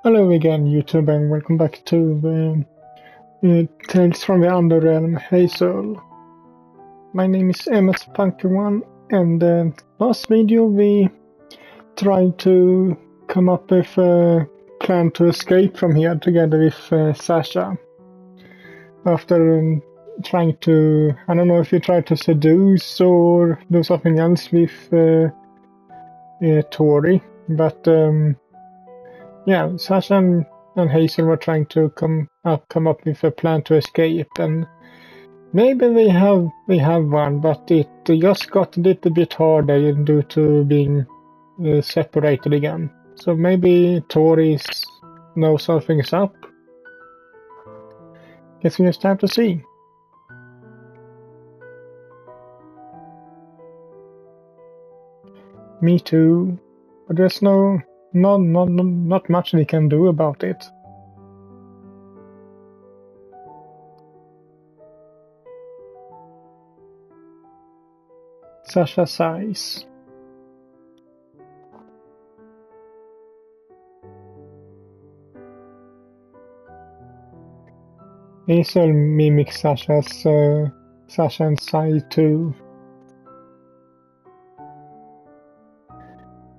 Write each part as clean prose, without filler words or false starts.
Hello again, YouTube, and welcome back to Tales from the Underrealm, Hazel. My name is MS-Punky1, and last video we tried to come up with a plan to escape from here together with Sasha. After trying to, I don't know if you tried to seduce or do something else with Tori, but yeah, Sasha and Hazel were trying to come up with a plan to escape, and maybe we have one, but it just got a little bit harder due to being separated again. So maybe Tori knows something's up. Guess we just have to see. Me too, but there's not much we can do about it. Sasha sighs. Hazel mimics Sasha and sigh too.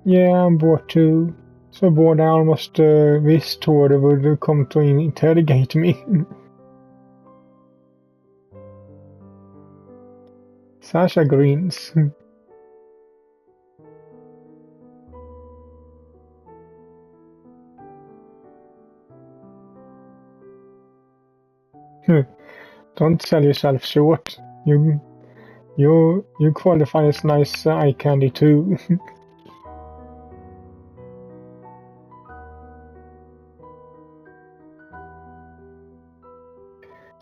Yeah, I'm bored too. So bored I almost wished Tori would come to interrogate me. Sasha grins. Don't sell yourself short. You qualify as nice eye candy too.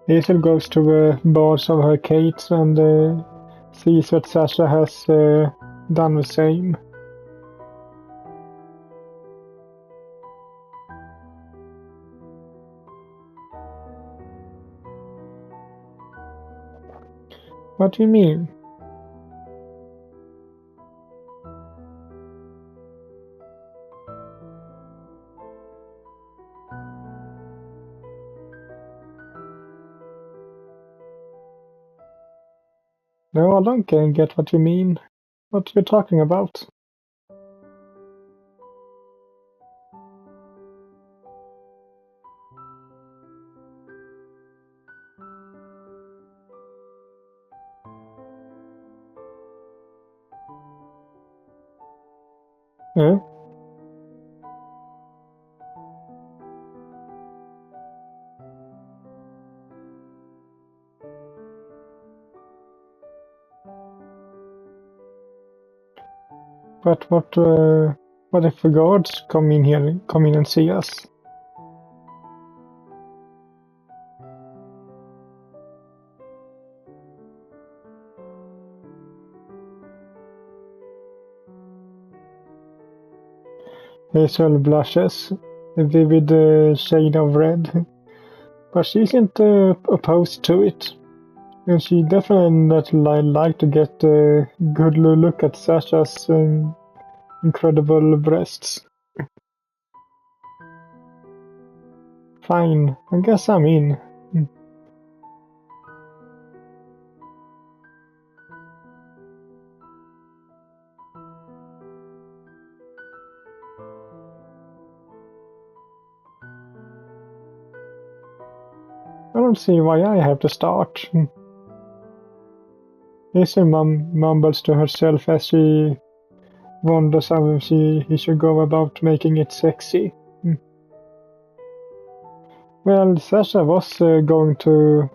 Hazel goes to the bars of her Kate and sees that Sasha has done the same. What do you mean? No, I don't get what you mean. What you're talking about? Huh? But what if the guards come in and see us? Hazel blushes, a vivid shade of red, but she isn't opposed to it. And she definitely like to get a good look at Sasha's incredible breasts. Fine, I guess I'm in. I don't see why I have to start. Hazel mumbles to herself as she wonders how he should go about making it sexy. Well, Sasha was going to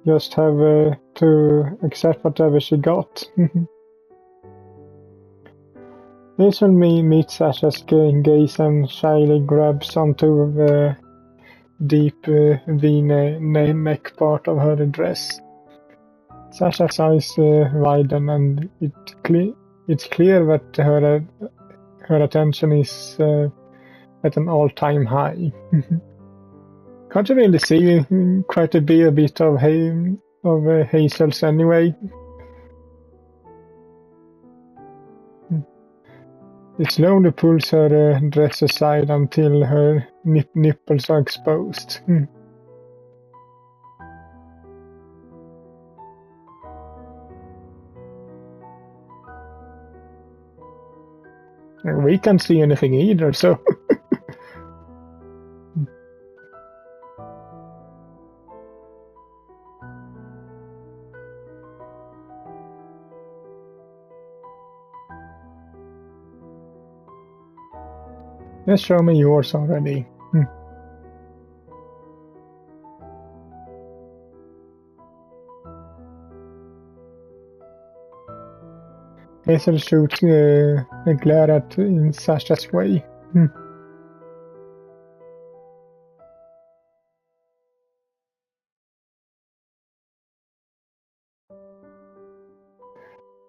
just have to accept whatever she got. Hazel meets Sasha's gaze and shyly grabs onto the deep V-neck part of her dress. Sasha's eyes widen, and it's clear that her attention is at an all-time high. Can't you really see quite a bit of Hazel's anyway? He slowly pulls her dress aside until her nipples are exposed. We can't see anything either, so... Just show me yours already. Hazel shoots a glare at in Sasha's way.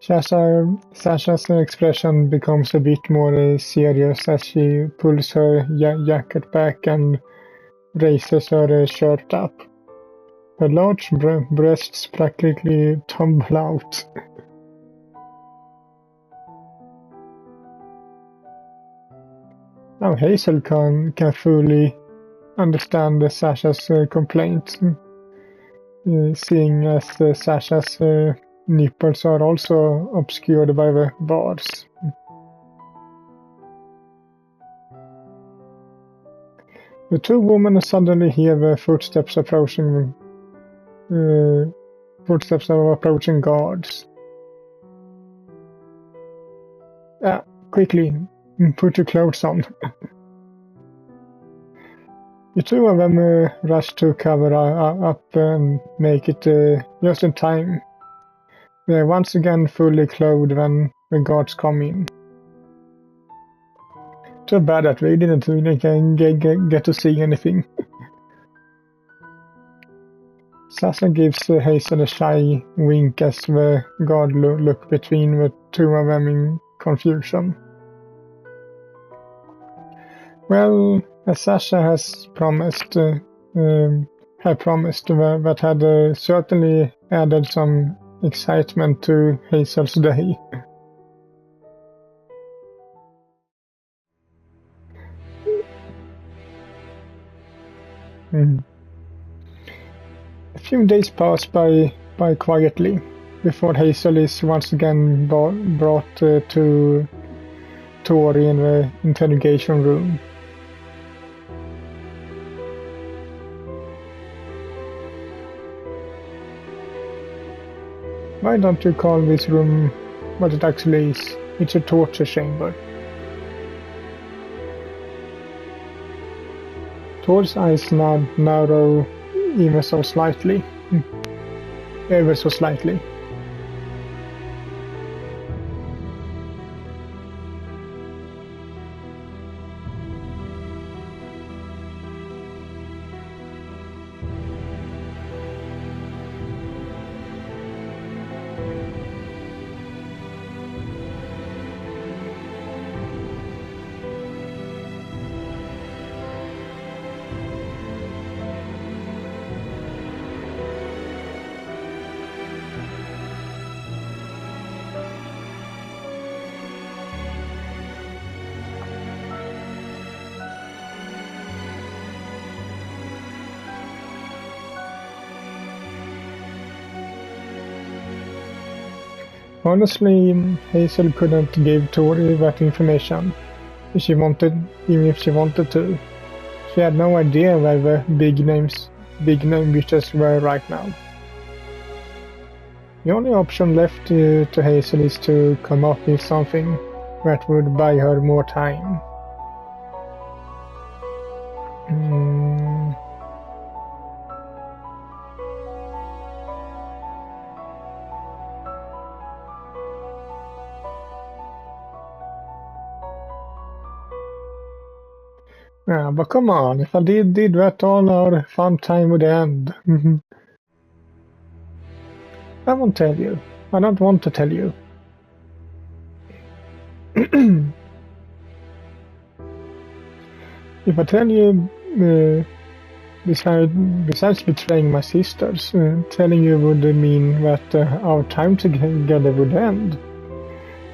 Sasha's expression becomes a bit more serious as she pulls her jacket back and raises her shirt up. Her large breasts practically tumble out. Now Hazel can fully understand Sasha's complaints, seeing as Sasha's nipples are also obscured by the bars. The two women suddenly hear the footsteps of approaching guards. Quickly, put your clothes on. The two of them rush to cover up and make it just in time. They are once again fully clothed when the guards come in. Too bad that we didn't really get to see anything. Sasha gives Hazel a shy wink as the guard look between the two of them in confusion. Well, as Sasha has promised, that had certainly added some excitement to Hazel's day. A few days pass by quietly before Hazel is once again brought to Tori in the interrogation room. Why don't you call this room what it actually is? It's a torture chamber. Tori's eyes narrow ever so slightly. Ever so slightly. Honestly, Hazel couldn't give Tori that information even if she wanted to. She had no idea where the big name witches were right now. The only option left to Hazel is to come up with something that would buy her more time. Yeah, but come on, if I did that, all our fun time would end. I won't tell you. I don't want to tell you. If I tell you, besides betraying my sisters, telling you would mean that our time together would end.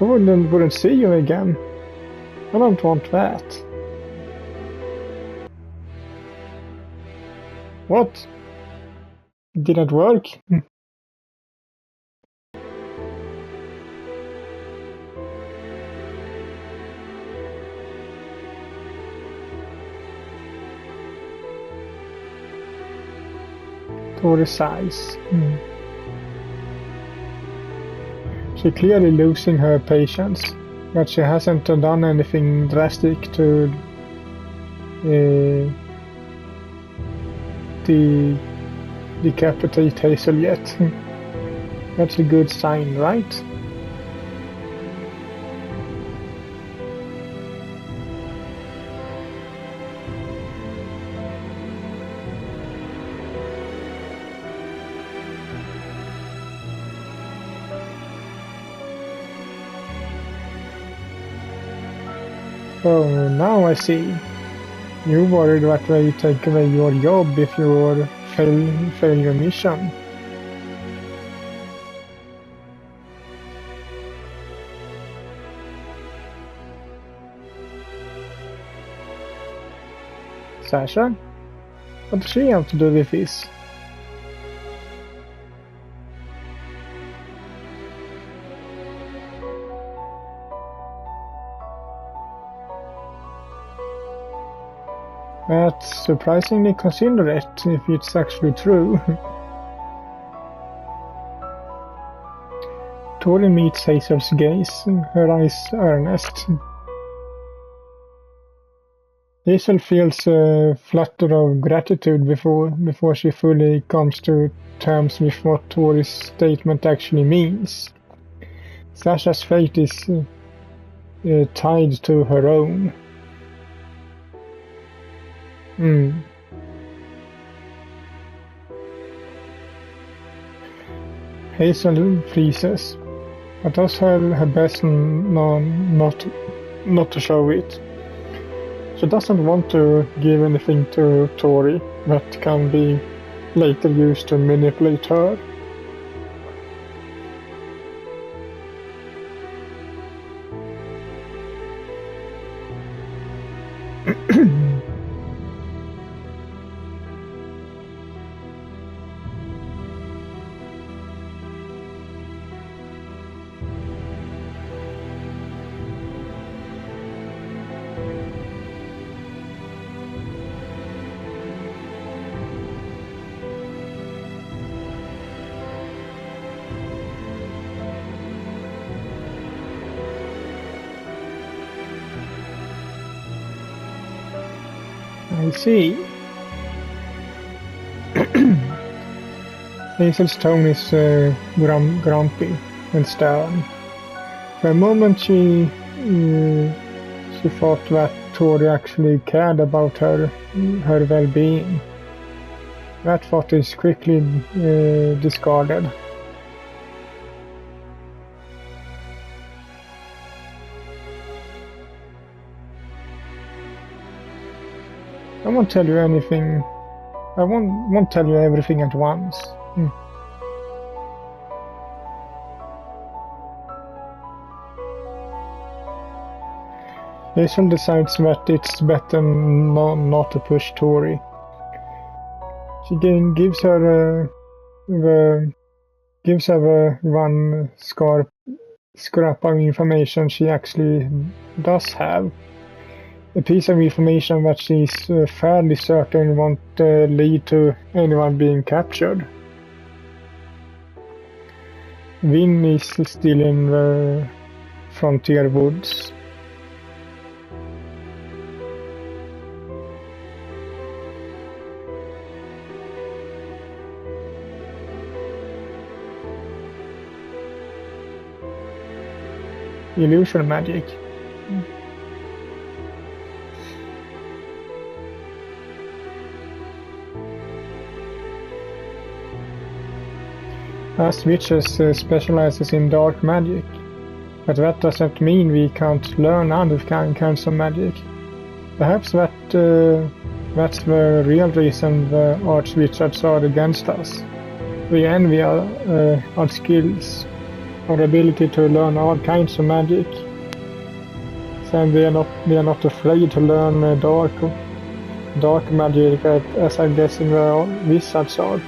I wouldn't see you again. I don't want that. What? It didn't work? Tori sighs. She's clearly losing her patience, but she hasn't done anything drastic to decapitate Hazel yet. That's a good sign, right? Oh, now I see. You worried that they take away your job if you fail your mission. Sasha? What does she have to do with this? That's surprisingly considerate, if it's actually true. Tori meets Hazel's gaze, her eyes earnest. Hazel feels a flutter of gratitude before she fully comes to terms with what Tori's statement actually means. Sasha's fate is tied to her own. Hazel freezes, but does her best not to show it. She doesn't want to give anything to Tori that can be later used to manipulate her. I see. Hazel's tone is grumpy and stern. For a moment she thought that Tori actually cared about her well-being. That thought is quickly discarded. I won't tell you anything. I won't tell you everything at once. Hazel decides that it's better not to push Tori. She gives her the one scrap of information she actually does have. A piece of information that she's fairly certain won't lead to anyone being captured. Vin is still in the frontier woods. Illusion magic. Us witches specializes in dark magic, but that doesn't mean we can't learn other kinds of magic. Perhaps that's the real reason the archwizards are against us. We envy our skills, our ability to learn all kinds of magic. and we are not afraid to learn dark magic as I'm guessing the wizards are.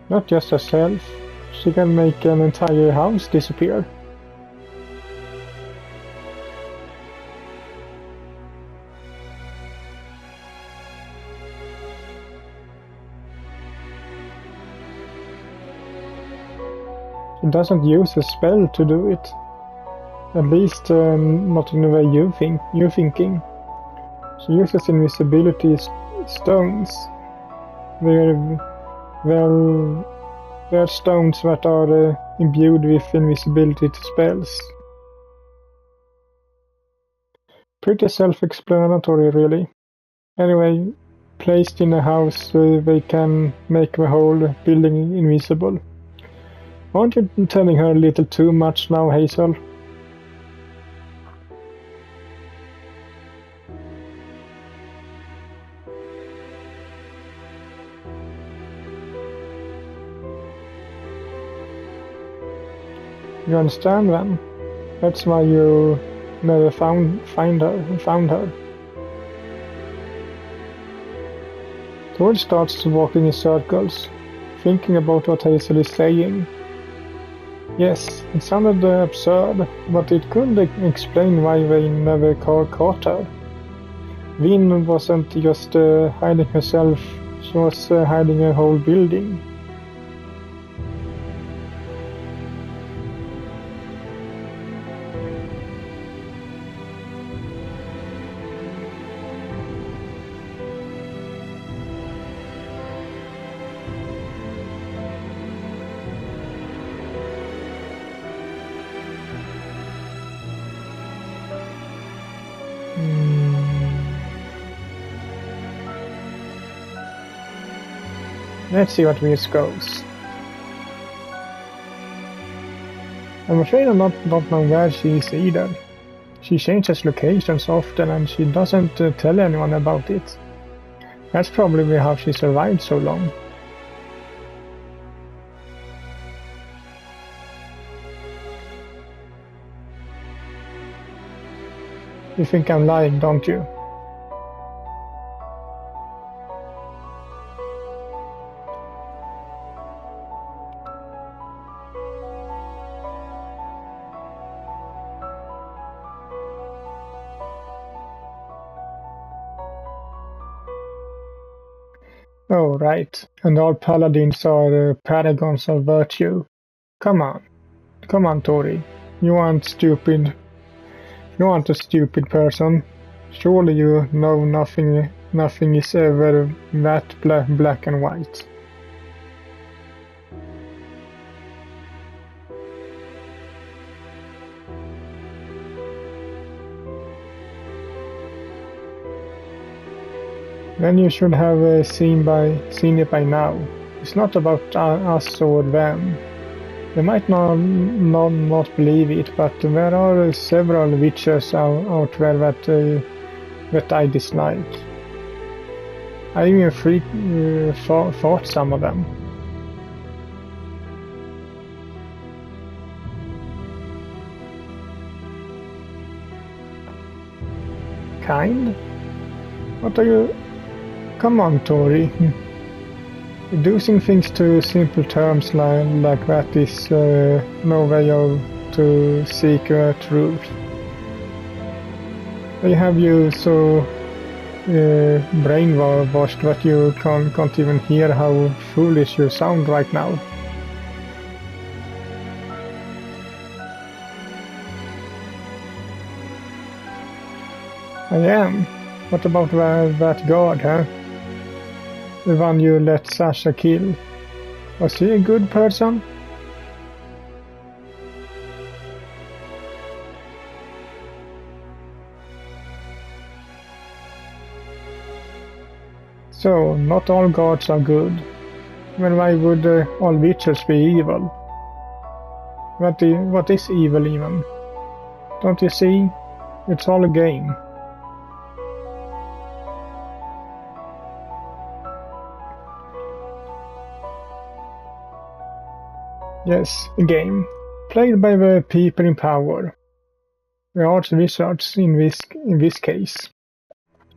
Not just herself, she can make an entire house disappear. She doesn't use a spell to do it. At least not in the way you're thinking. She uses invisibility stones. They're stones that are imbued with invisibility to spells. Pretty self-explanatory, really. Anyway, placed in a house, they can make the whole building invisible. Aren't you telling her a little too much now, Hazel? You understand then? That's why you never found her. Tori starts walking in circles, thinking about what Hazel is saying. Yes, it sounded absurd, but it could explain why they never caught her. Vin wasn't just hiding herself, she was hiding a whole building. Let's see what this goes. I'm afraid I don't know where she is either. She changes locations often and she doesn't tell anyone about it. That's probably how she survived so long. You think I'm lying, don't you? Oh, right. And all paladins are paragons of virtue. Come on, Tori. You aren't stupid. You aren't a stupid person. Surely you know nothing is ever that black and white. Then you should have seen it by now. It's not about us or them. They might not believe it, but there are several witches out there that I dislike. I even fought some of them. Kind? What are you... Come on, Tori. Reducing things to simple terms like that is no way to seek truth. They have you so brainwashed that you can't even hear how foolish you sound right now. I am. What about that guard, huh? The one you let Sasha kill. Was he a good person? So, not all gods are good. Then why would all witches be evil? What is evil even? Don't you see? It's all a game. Yes, a game. Played by the people in power. The archwizards in this case.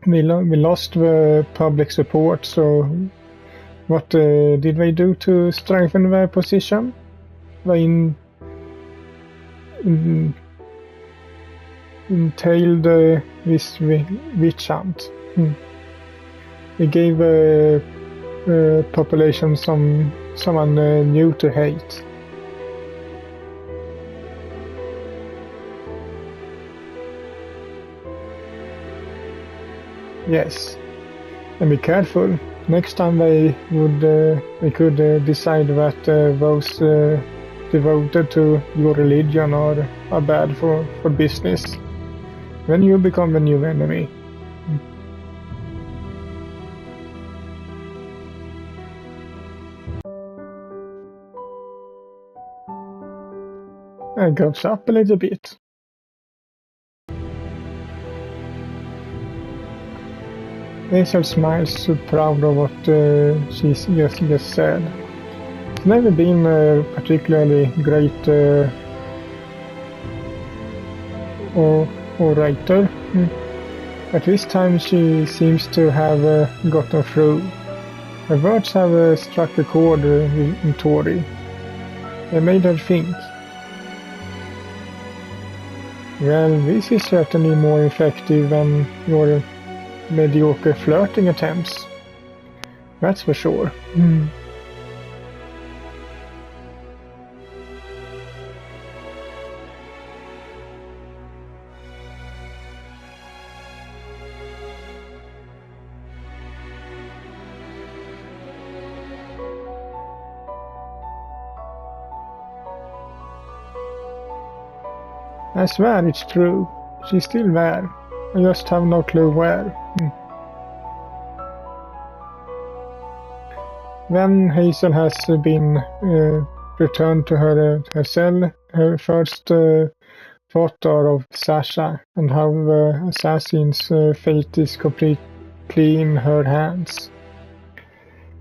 We lost the public support, so what did they do to strengthen their position? They entailed this witch hunt. They gave the population someone new to hate. Yes, and be careful. Next time they could decide that those devoted to your religion are bad for business. Then you become the new enemy. It goes up a little bit. Hazel smiles, so proud of what she just said. She's never been a particularly great orator, but this time she seems to have gotten through. Her words have struck a chord in Tori. They made her think. Well, this is certainly more effective than your mediocre flirting attempts. That's for sure. I swear it's true. She's still there. I just have no clue where. When Hazel has been returned to her cell, her first thought are of Sasha and how the assassin's fate is completely in her hands.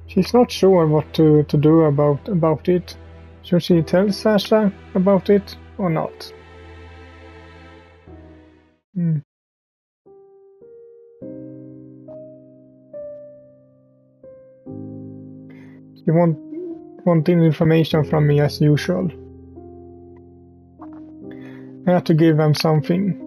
She's not sure what to do about it. Should she tell Sasha about it or not? You want information from me as usual. I had to give them something.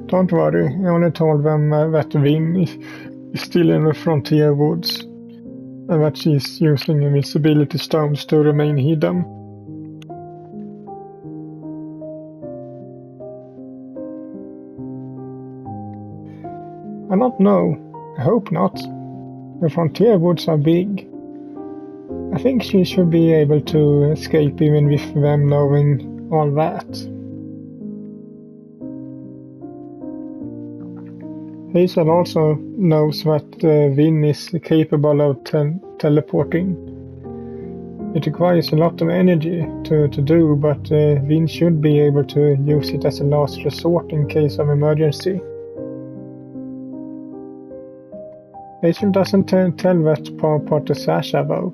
Don't worry, I only told them that Vin is still in the frontier woods and that she's using invisibility stones to remain hidden. I don't know. I hope not. The frontier woods are big. I think she should be able to escape even with them knowing all that. Hazel also knows that Vin is capable of teleporting. It requires a lot of energy to do, but Vin should be able to use it as a last resort in case of emergency. Hazel doesn't tell that part to Sasha though.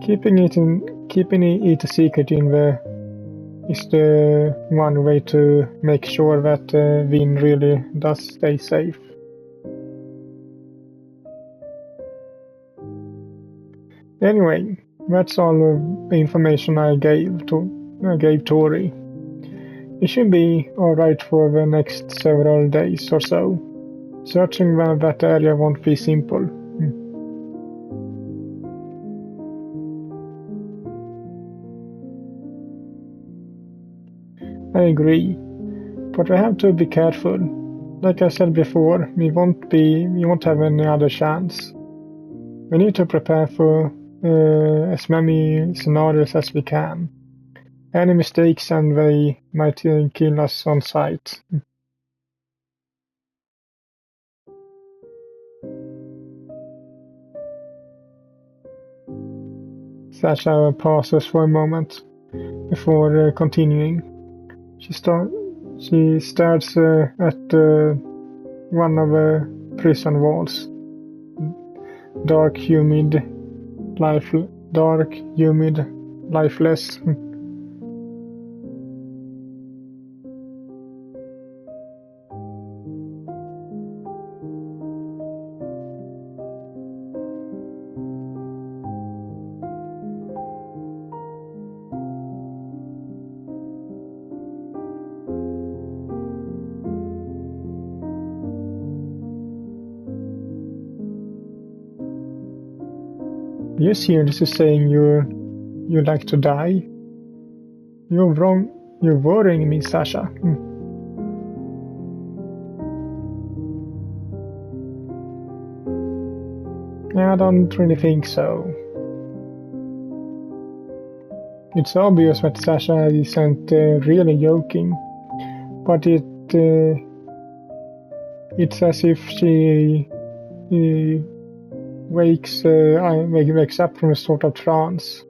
Keeping it a secret is the one way to make sure that Vin really does stay safe. Anyway, that's all the information I gave Tori. It should be alright for the next several days or so. Searching that area won't be simple. I agree, but we have to be careful. Like I said before, we won't have any other chance. We need to prepare for as many scenarios as we can. Any mistakes and they might kill us on sight. Sasha pauses for a moment before continuing. She stares at one of the prison walls. Dark, humid, lifeless. You seriously saying you like to die? You're wrong. You're worrying me, Sasha. I don't really think so. It's obvious that Sasha isn't really joking, but it's as if she wakes up from a sort of trance.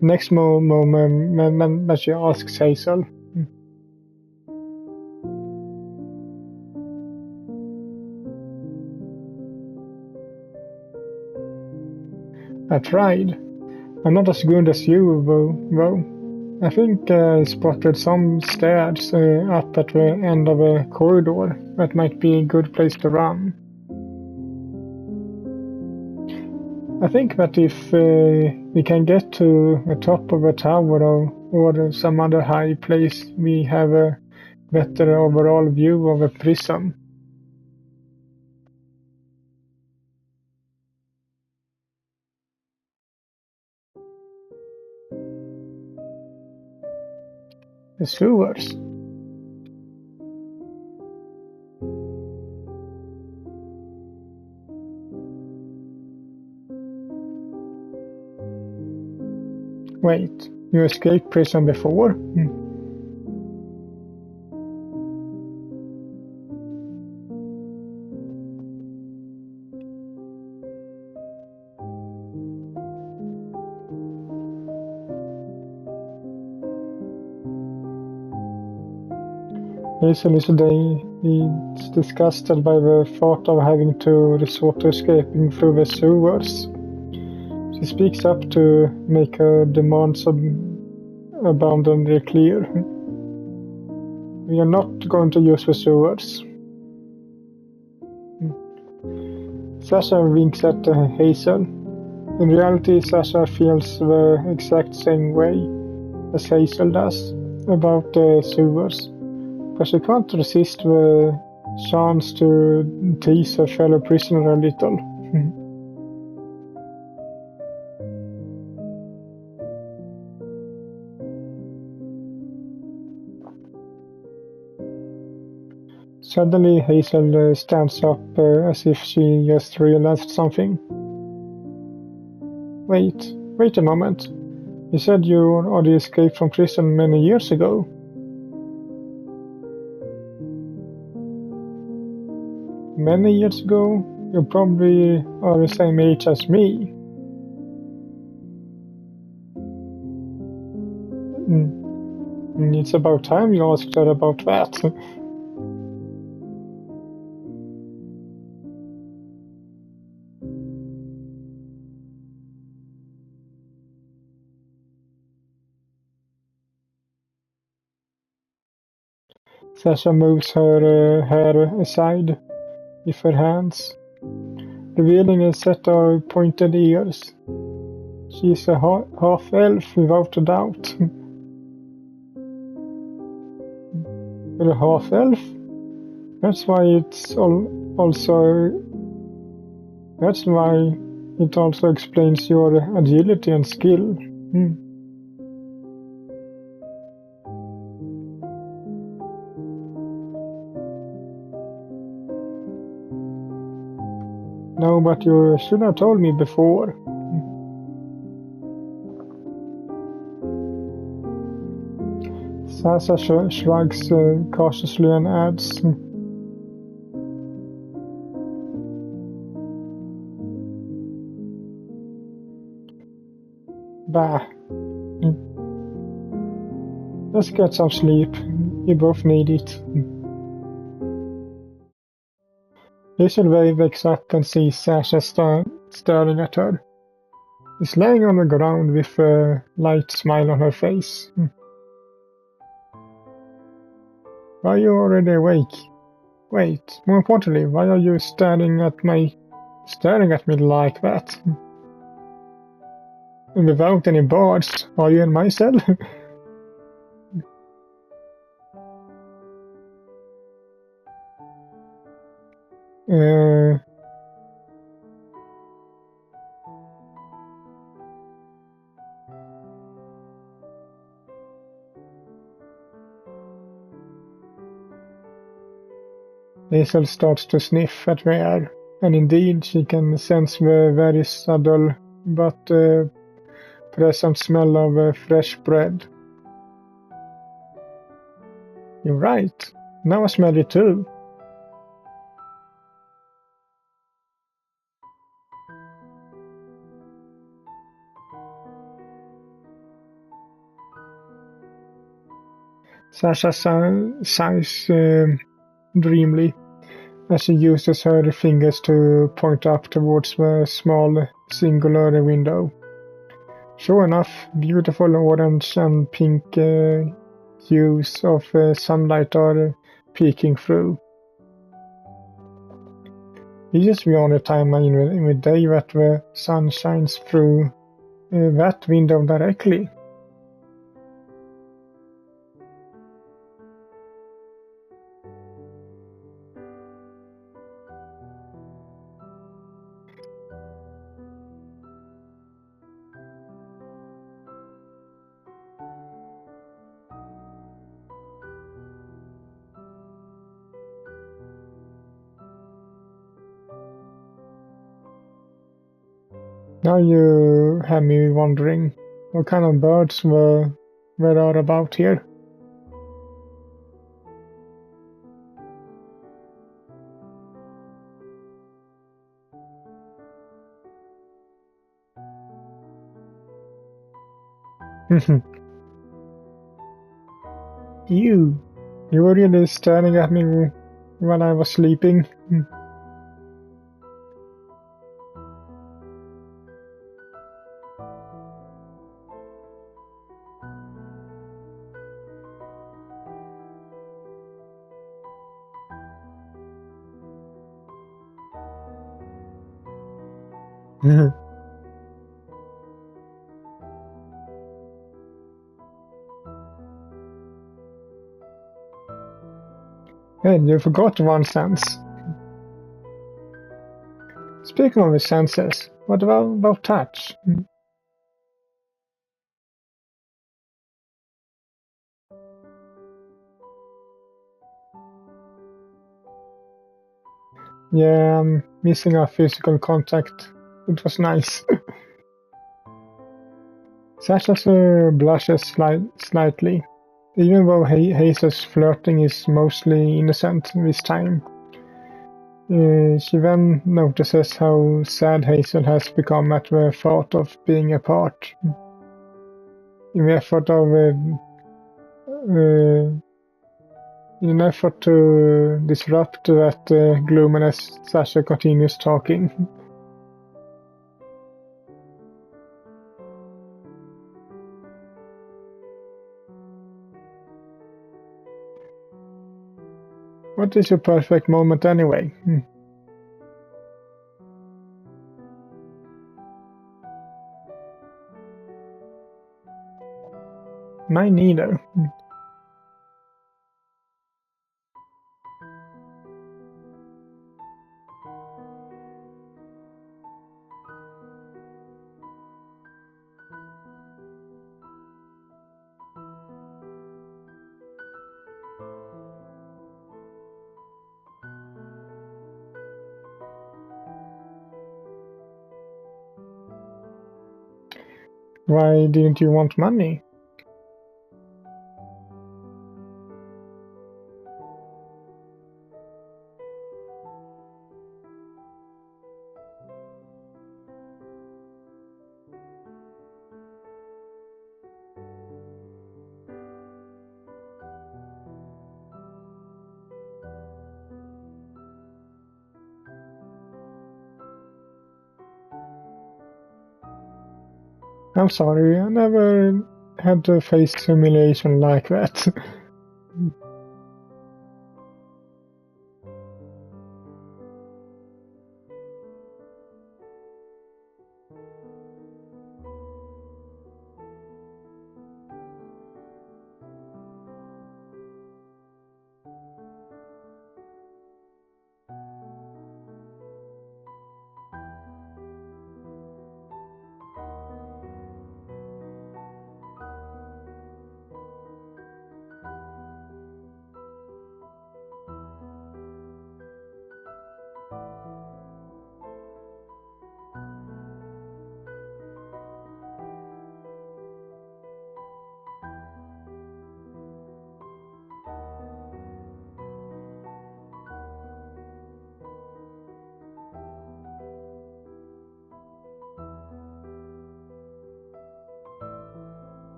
Next moment, she asks Hazel. I tried. I'm not as good as you, though. I think I spotted some stairs up at the end of a corridor. That might be a good place to run. I think that if we can get to the top of a tower or some other high place, we have a better overall view of a prison. The sewers. Wait, you escaped prison before? Hazel is disgusted by the thought of having to resort to escaping through the sewers. She speaks up to make her demands abundantly clear. We are not going to use the sewers. Sasha winks at Hazel. In reality, Sasha feels the exact same way as Hazel does about the sewers, but she can't resist the chance to tease her fellow prisoner a little. Suddenly, Hazel stands up as if she just realized something. Wait a moment. You said you already escaped from prison many years ago. Many years ago? You probably are the same age as me. It's about time you asked her about that. Sasha moves her hair aside with her hands, revealing a set of pointed ears. She is a half-elf without a doubt. You're a half-elf? That's why it also explains your agility and skill. No, but you should have told me before. Sasha shrugs cautiously and adds, Bah. Let's get some sleep. We both need it. Hazel wakes up and sees Sasha staring at her. She's laying on the ground with a light smile on her face. Why are you already awake? Wait, more importantly, why are you staring at me like that? Without any bars, are you in my cell? uh, Hazel starts to sniff at the air, and indeed she can sense the very subtle but present smell of fresh bread. You're right, now I smell it too. Sasha sighs dreamily as she uses her fingers to point up towards the small singular window. Sure enough, beautiful orange and pink hues of sunlight are peeking through. This is the only time in the day that the sun shines through that window directly. Now you have me wondering what kind of birds there are about here. You were really staring at me when I was sleeping. Hey, you forgot one sense. Speaking of the senses, what about touch? Yeah, I'm missing our physical contact. It was nice. Sasha blushes slightly, even though Hazel's flirting is mostly innocent this time. She then notices how sad Hazel has become at the thought of being apart. In the effort of in an effort to disrupt that gloominess, Sasha continues talking. What is your perfect moment anyway? Mine neither. Why didn't you want money? I'm sorry, I never had to face humiliation like that.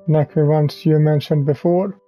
Like the ones you mentioned before.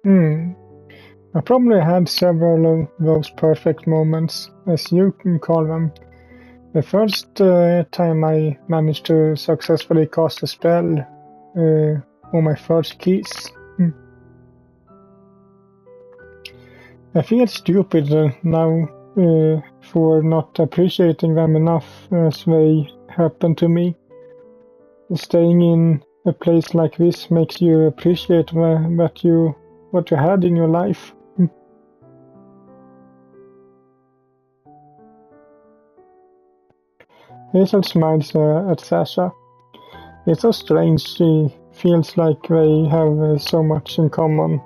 Hmm. I probably had several of those perfect moments, as you can call them. The first time I managed to successfully cast a spell on my first kiss. I feel stupid now for not appreciating them enough as they happen to me. Staying in a place like this makes you appreciate what you had in your life. Hazel smiles at Sasha. It's so strange she feels like they have so much in common,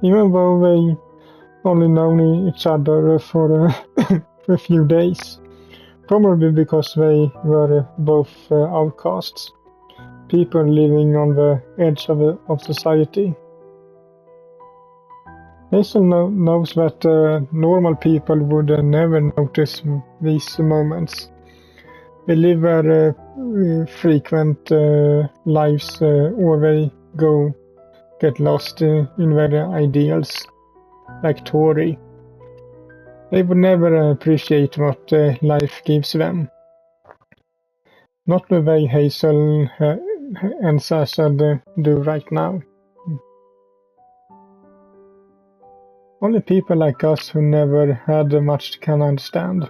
even though they only known each other for for a few days. Probably because they were both outcasts, people living on the edge of society. Hazel knows that normal people would never notice these moments. They live their frequent lives or they get lost in their ideals, like Tori. They would never appreciate what life gives them. Not the way Hazel and Sasha do right now. Only people like us who never had much can understand.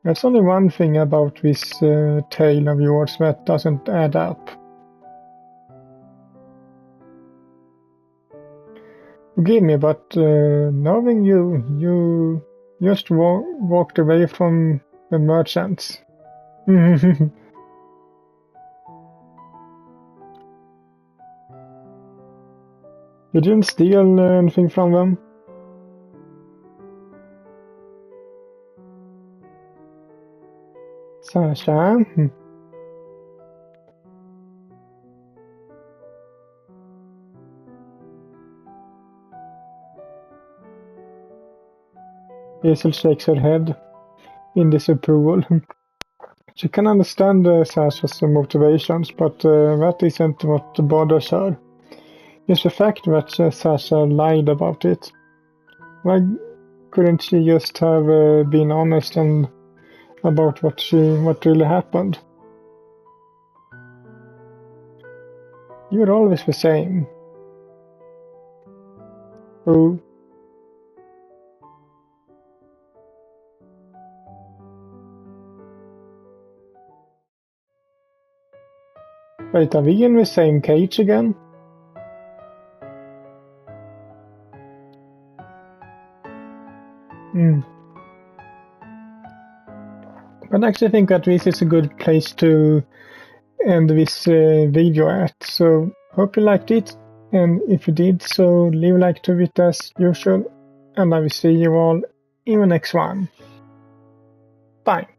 There's only one thing about this tale of yours that doesn't add up. Forgive me, but knowing you just walked away from the merchants. You didn't steal anything from them? Sasha? Hazel shakes her head in disapproval. She can understand Sasha's motivations, but that isn't what bothers her. It's the fact that Sasha lied about it. Why couldn't she just have been honest and about what really happened? You're always the same. Who? Wait, are we in the same cage again? But I actually think that this is a good place to end this video at. So hope you liked it, and if you did, so leave a like to it as usual, and I will see you all in the next one. Bye.